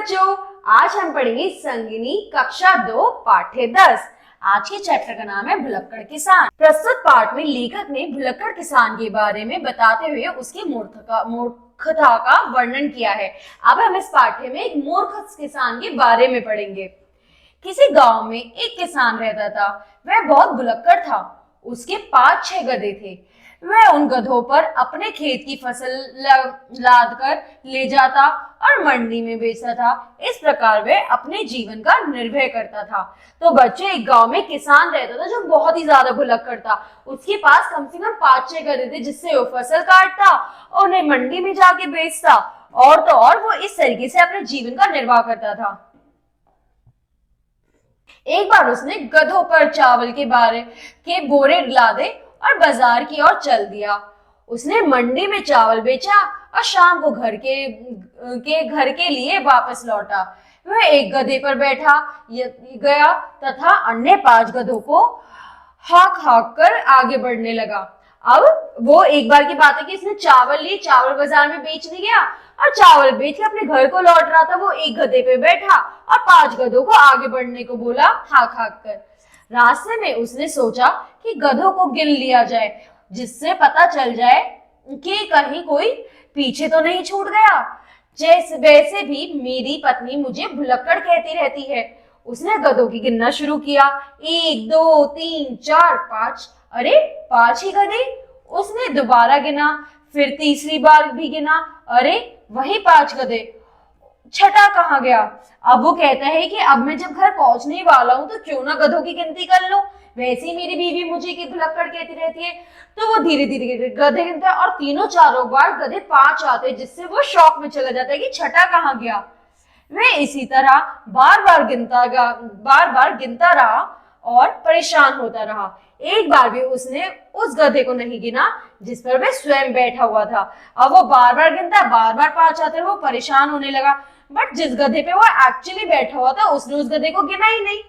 बच्चों, आज हम पढ़ेंगे संगिनी कक्षा 2 पाठ्य 10। आज के चैप्टर का नाम है भुलक्कड़ किसान। प्रस्तुत पाठ में लेखक ने भुलक्कड़ किसान के बारे में बताते हुए उसकी मूर्खता का वर्णन किया है। अब हम इस पाठ्य में एक मूर्ख किसान के बारे में पढ़ेंगे। किसी गांव में एक किसान रहता था। वह बहुत भुलक्कड़ था। उसके 5-6 गधे थे। वह उन गधों पर अपने खेत की फसल लाद कर ले जाता और मंडी में बेचता था। इस प्रकार वह अपने जीवन का निर्वाह करता था। तो बच्चों, एक गांव में किसान रहता था जो बहुत ही ज्यादा भुलक्कड़ था। उसके पास कम से कम 5-6 गधे थे, जिससे वो फसल काटता और उन्हें मंडी में जाके बेचता। और तो और वो इस तरीके से अपने जीवन का निर्वाह करता था। एक बार उसने गधों पर चावल के बोरे लादे और बाजार की ओर चल दिया। उसने मंडी में चावल बेचा और शाम को घर के लिए वापस लौटा। वह एक गधे पर बैठा गया तथा अन्य 5 गधों को हाँक हाँक कर आगे बढ़ने लगा। अब वो एक बार की बात है कि इसने चावल बाजार में बेचने गया और चावल बेच के अपने घर को लौट रहा था। वो एक गधे पे बैठा और 5 गधों को आगे बढ़ने को बोला, हाँक हाँक कर। रास्ते में उसने सोचा कि गधों को गिन लिया जाए, जिससे पता चल जाए कि कहीं कोई पीछे तो नहीं छूट गया। वैसे भी मेरी पत्नी मुझे भुलक्कड़ कहती रहती है। उसने गधों की गिनना शुरू किया। 1 2 3 4 5। अरे 5 ही गधे। उसने दोबारा गिना, फिर तीसरी बार भी गिना। अरे वही 5 गधे। छठा कहाँ गया? अब वो कहता है कि अब मैं जब घर पहुंचने वाला हूं तो क्यों ना गधों की गिनती कर लूं। वैसे ही मेरी बीवी मुझे कि भुलक्कड़ कहती रहती है। तो वो धीरे धीरे गधे गिनता है और तीनों चारों बार गधे 5 आते हैं, जिससे वो शौक में चला जाता है कि छठा कहाँ गया। वह इसी तरह बार बार गिनता रहा और परेशान होता रहा। एक बार भी उसने उस गधे को नहीं गिना जिस पर वह स्वयं बैठा हुआ था। अब वो बार बार गिनता, बार बार 5 आते, वो परेशान होने लगा। बट जिस गधे पे वो एक्चुअली बैठा हुआ था उसने उस गधे को गिना ही नहीं।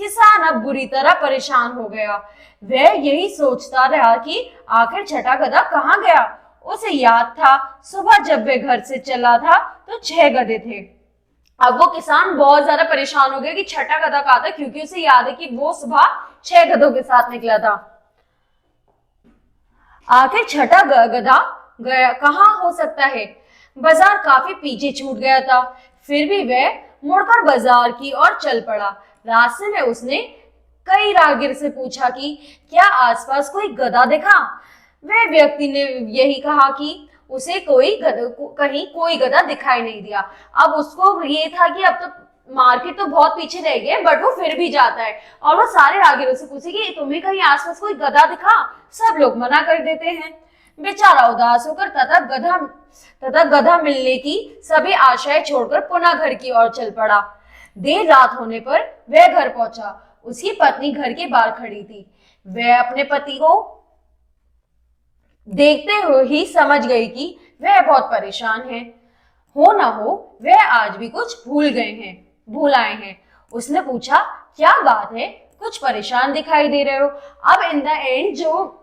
किसान अब बुरी तरह परेशान हो गया। वह यही सोचता रहा कि आखिर छठा गधा कहाँ गया। उसे याद था सुबह जब वह घर से चला था तो 6 गधे थे। अब वो किसान बहुत ज्यादा परेशान हो गया कि छठा गधा कहाँ था, क्योंकि उसे याद है कि वो सुबह 6 गधों के साथ निकला था। आखिर छठा गधा गया कहाँ हो सकता है। बाजार काफी पीछे छूट गया था। फिर भी वह मुड़कर बाजार की ओर चल पड़ा। रास्ते में उसने कई राहगीर से पूछा कि क्या आसपास कोई गधा दिखा। वह व्यक्ति ने यही कहा कि उसे कहीं कोई गधा दिखाई नहीं दिया। अब उसको ये था कि अब तो मार्केट तो बहुत पीछे रह गए, बट वो फिर भी जाता है और वो सारे राहगीरों से पूछे कि तुम्हें कहीं आसपास कोई गधा दिखा। सब लोग मना कर देते हैं। बेचारा उदास होकर तथा गधा मिलने की सभी आशाएं छोड़कर पुनः घर की ओर चल पड़ा। देर रात होने पर वह घर पहुंचा। उसकी पत्नी घर के बाहर खड़ी थी। वह अपने पति को देखते हुए ही समझ गई कि वह बहुत परेशान है। हो ना हो वह आज भी कुछ भूल आए हैं। उसने पूछा, क्या बात है, कुछ परेशान दिखाई दे रहे हो। अब इन द एंड जो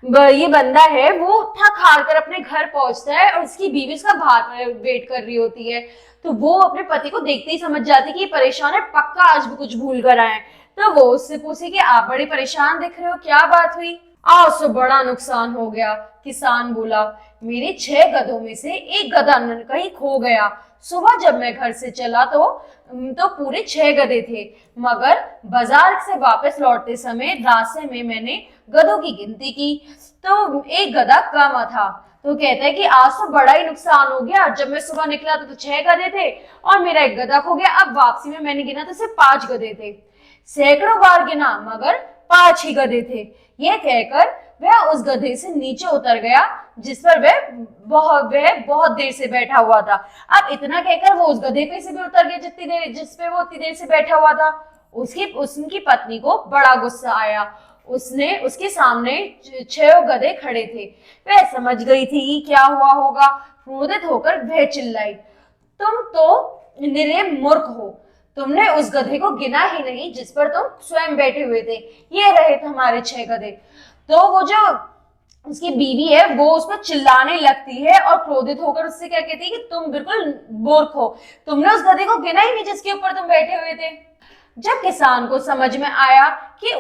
ये बंदा है वो थक हार कर अपने घर पहुंचता है और उसकी बीवी उसका बाहर वेट कर रही होती है। तो वो अपने पति को देखते ही समझ जाती कि ये परेशान है, पक्का आज भी कुछ भूल कर आए। तो वो उससे पूछे कि आप बड़े परेशान दिख रहे हो, क्या बात हुई। आज तो बड़ा नुकसान हो गया। किसान बोला, मेरे 6 गधों में से एक गधा कहीं खो गया। सुबह जब मैं घर से चला तो पूरे 6 गधे थे, मगर बाजार से वापस लौटते समय रास्ते में मैंने गधों की गिनती की तो एक गधा कम था। तो कहता है कि आज तो बड़ा ही नुकसान हो गया। जब मैं सुबह निकला तो 6 गधे थे और मेरा एक गधा खो गया। अब वापसी में मैंने गिना तो सिर्फ 5 गधे थे। सैकड़ों बार गिना मगर 5 ही गधे थे। यह कहकर वह उस गधे से नीचे उतर गया जिस पर वह बहुत देर से बैठा हुआ था। अब इतना कहकर वो उस गधे पे से भी उतर गया जिस पे वो उतनी देर से बैठा हुआ था। उसकी पत्नी को बड़ा गुस्सा आया। उसके सामने 6 गधे खड़े थे। वह समझ गई थी कि क्या हुआ होगा। क्रोधित होकर वह चिल्लाई, तुम तो निरे मूर्ख हो। तुमने उस गधे को गिना ही नहीं जिस पर तुम स्वयं बैठे हुए थे। ये रहे तुम्हारे 6 गधे। तो वो जो उसकी बीवी है वो उस पर चिल्लाने लगती है और क्रोधित होकर उससे क्या कहती है कि तुम बिल्कुल मूर्ख हो, तुमने उस गधे को गिना ही नहीं जिसके ऊपर तुम बैठे हुए थे। जब किसान को समझ में आया कि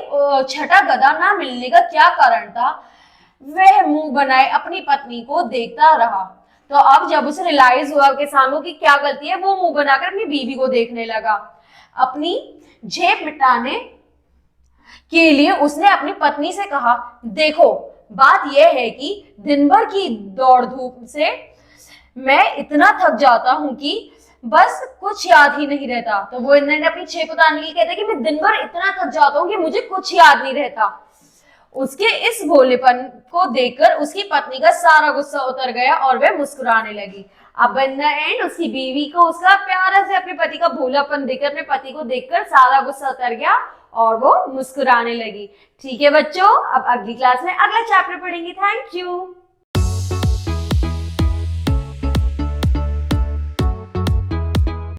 छठा गधा ना मिलने का क्या कारण था, वह मुंह बनाए अपनी पत्नी को देखता रहा। तो अब जब उसे रियलाइज हुआ किसान को कि क्या गलती है, वो मुंह बनाकर अपनी बीवी को देखने लगा। अपनी झेप मिटाने के लिए उसने अपनी पत्नी से कहा, देखो बात यह है कि दिन भर की दौड़ धूप से मैं इतना थक जाता हूं कि बस कुछ याद ही नहीं रहता। तो वो इंद्र ने अपनी छेप उतारने के लिए कहता है कि मैं दिन भर इतना थक जाता हूं कि मुझे कुछ याद नहीं रहता। उसके इस भोलेपन को देखकर उसकी पत्नी का सारा गुस्सा उतर गया और वह मुस्कुराने लगी। अब इन द एंड उसकी बीवी को उसका प्यारा से अपने पति का भोलापन देखकर, अपने पति को देखकर सारा गुस्सा उतर गया और वो मुस्कुराने लगी। ठीक है बच्चों, अब अगली क्लास में अगला चैप्टर पढ़ेंगे। Thank you.